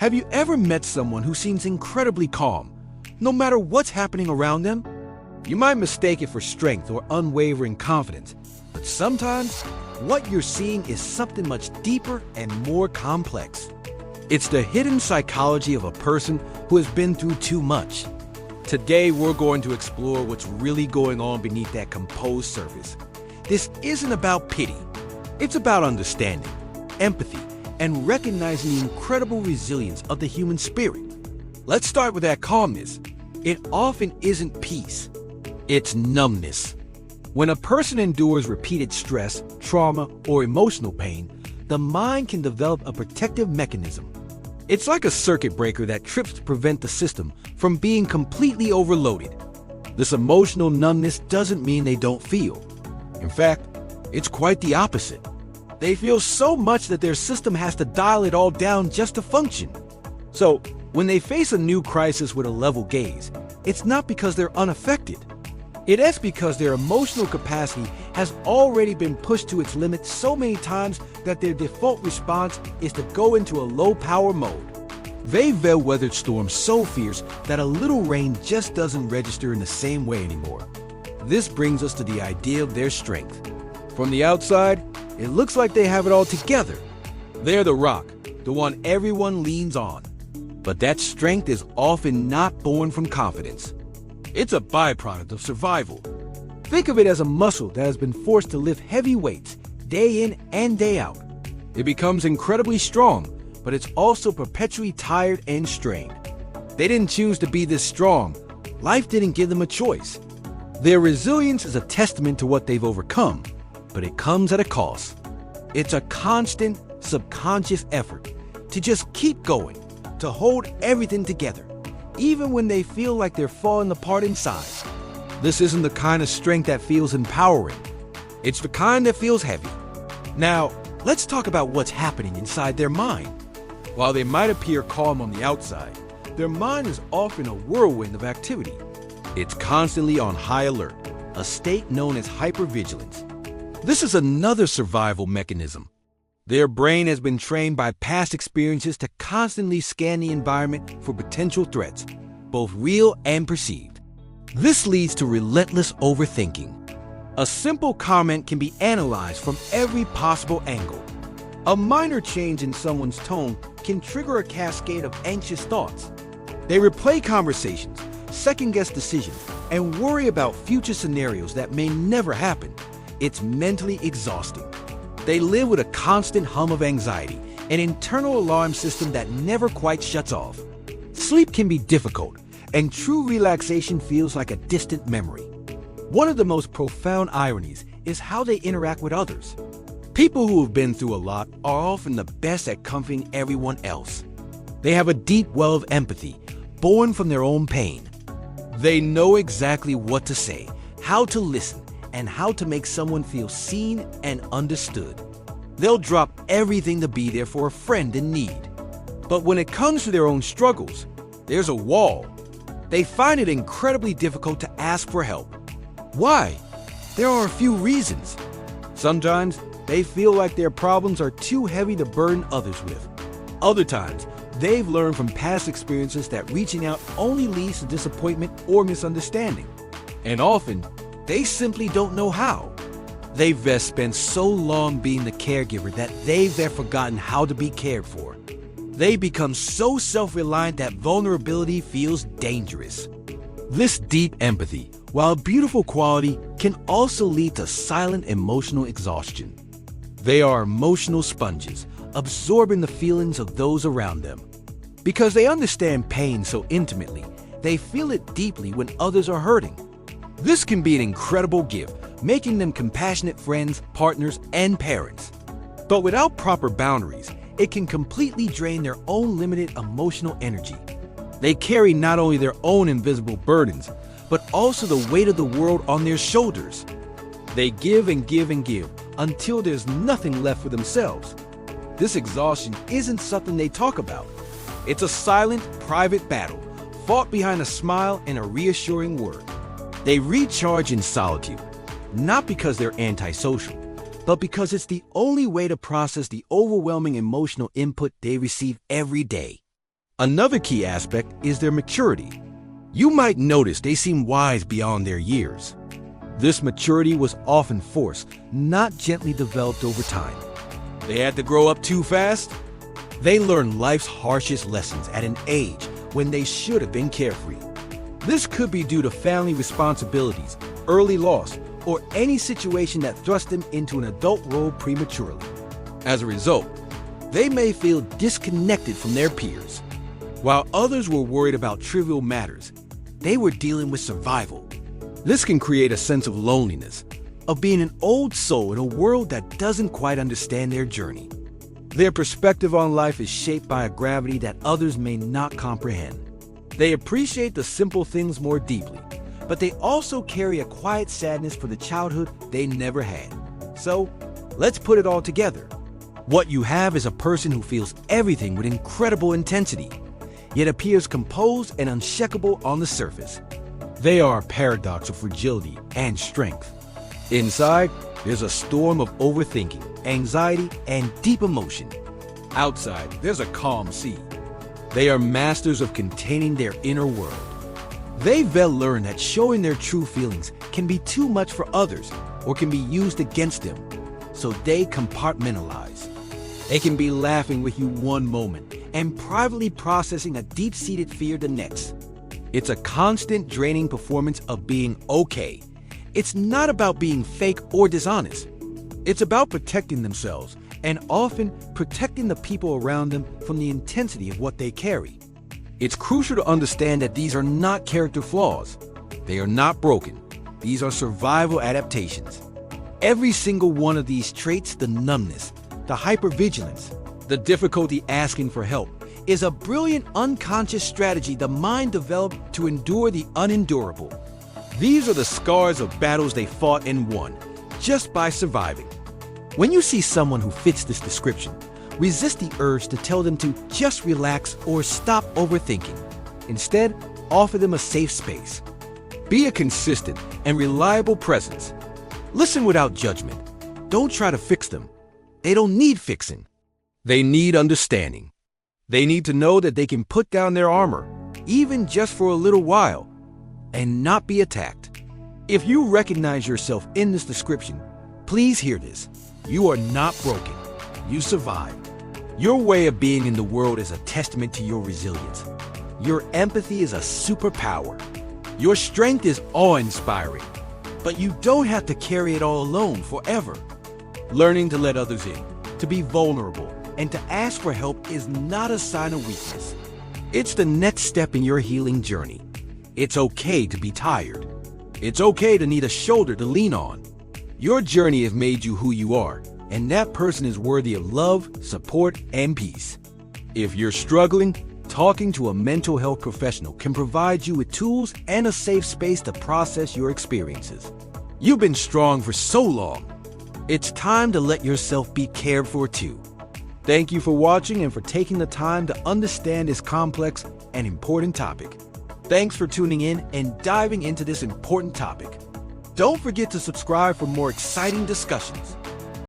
Have you ever met someone who seems incredibly calm, no matter what's happening around them? You might mistake it for strength or unwavering confidence, but sometimes what you're seeing is something much deeper and more complex. It's the hidden psychology of a person who has been through too much. Today, we're going to explore what's really going on beneath that composed surface. This isn't about pity. It's about understanding, empathy, and recognizing the incredible resilience of the human spirit. Let's start with that calmness. It often isn't peace. It's numbness. When a person endures repeated stress, trauma, or emotional pain, the mind can develop a protective mechanism. It's like a circuit breaker that trips to prevent the system from being completely overloaded. This emotional numbness doesn't mean they don't feel. In fact, it's quite the opposite. They feel so much that their system has to dial it all down just to function. So, when they face a new crisis with a level gaze, it's not because they're unaffected. It is because their emotional capacity has already been pushed to its limit so many times that their default response is to go into a low-power mode. They've weathered storms so fierce that a little rain just doesn't register in the same way anymore. This brings us to the idea of their strength. From the outside, it looks like they have it all together. They're the rock, the one everyone leans on. But that strength is often not born from confidence. It's a byproduct of survival. Think of it as a muscle that has been forced to lift heavy weights day in and day out. It becomes incredibly strong, but it's also perpetually tired and strained. They didn't choose to be this strong. Life didn't give them a choice. Their resilience is a testament to what they've overcome, but it comes at a cost. It's a constant, subconscious effort to just keep going, to hold everything together, even when they feel like they're falling apart inside. This isn't the kind of strength that feels empowering. It's the kind that feels heavy. Now, let's talk about what's happening inside their mind. While they might appear calm on the outside, their mind is often a whirlwind of activity. It's constantly on high alert, a state known as hypervigilance. This is another survival mechanism. Their brain has been trained by past experiences to constantly scan the environment for potential threats, both real and perceived. This leads to relentless overthinking. A simple comment can be analyzed from every possible angle. A minor change in someone's tone can trigger a cascade of anxious thoughts. They replay conversations, second-guess decisions, and worry about future scenarios that may never happen. It's mentally exhausting. They live with a constant hum of anxiety, an internal alarm system that never quite shuts off. Sleep can be difficult, and true relaxation feels like a distant memory. One of the most profound ironies is how they interact with others. People who have been through a lot are often the best at comforting everyone else. They have a deep well of empathy, born from their own pain. They know exactly what to say, how to listen, and how to make someone feel seen and understood. They'll drop everything to be there for a friend in need. But when it comes to their own struggles, there's a wall. They find it incredibly difficult to ask for help. Why? There are a few reasons. Sometimes they feel like their problems are too heavy to burden others with. Other times, they've learned from past experiences that reaching out only leads to disappointment or misunderstanding. And often, they simply don't know how. They've spent so long being the caregiver that they've forgotten how to be cared for. They become so self-reliant that vulnerability feels dangerous. This deep empathy, while a beautiful quality, can also lead to silent emotional exhaustion. They are emotional sponges, absorbing the feelings of those around them. Because they understand pain so intimately, they feel it deeply when others are hurting. This can be an incredible gift, making them compassionate friends, partners, and parents. But without proper boundaries, it can completely drain their own limited emotional energy. They carry not only their own invisible burdens, but also the weight of the world on their shoulders. They give and give and give until there's nothing left for themselves. This exhaustion isn't something they talk about. It's a silent, private battle, fought behind a smile and a reassuring word. They recharge in solitude, not because they're antisocial, but because it's the only way to process the overwhelming emotional input they receive every day. Another key aspect is their maturity. You might notice they seem wise beyond their years. This maturity was often forced, not gently developed over time. They had to grow up too fast? They learned life's harshest lessons at an age when they should have been carefree. This could be due to family responsibilities, early loss, or any situation that thrust them into an adult role prematurely. As a result, they may feel disconnected from their peers. While others were worried about trivial matters, they were dealing with survival. This can create a sense of loneliness, of being an old soul in a world that doesn't quite understand their journey. Their perspective on life is shaped by a gravity that others may not comprehend. They appreciate the simple things more deeply, but they also carry a quiet sadness for the childhood they never had. So, let's put it all together. What you have is a person who feels everything with incredible intensity, yet appears composed and unshakable on the surface. They are a paradox of fragility and strength. Inside, there's a storm of overthinking, anxiety, and deep emotion. Outside, there's a calm sea. They are masters of containing their inner world. They've well learned that showing their true feelings can be too much for others or can be used against them, so they compartmentalize. They can be laughing with you one moment and privately processing a deep-seated fear the next. It's a constant draining performance of being okay. It's not about being fake or dishonest. It's about protecting themselves and often protecting the people around them from the intensity of what they carry. It's crucial to understand that these are not character flaws. They are not broken. These are survival adaptations. Every single one of these traits, the numbness, the hypervigilance, the difficulty asking for help, is a brilliant unconscious strategy the mind developed to endure the unendurable. These are the scars of battles they fought and won, just by surviving. When you see someone who fits this description, resist the urge to tell them to just relax or stop overthinking. Instead, offer them a safe space. Be a consistent and reliable presence. Listen without judgment. Don't try to fix them. They don't need fixing. They need understanding. They need to know that they can put down their armor, even just for a little while, and not be attacked. If you recognize yourself in this description, please hear this. You are not broken. You survived. Your way of being in the world is a testament to your resilience. Your empathy is a superpower. Your strength is awe-inspiring. But you don't have to carry it all alone forever. Learning to let others in, to be vulnerable, and to ask for help is not a sign of weakness. It's the next step in your healing journey. It's okay to be tired. It's okay to need a shoulder to lean on. Your journey has made you who you are, and that person is worthy of love, support, and peace. If you're struggling, talking to a mental health professional can provide you with tools and a safe space to process your experiences. You've been strong for so long. It's time to let yourself be cared for too. Thank you for watching and for taking the time to understand this complex and important topic. Thanks for tuning in and diving into this important topic. Don't forget to subscribe for more exciting discussions.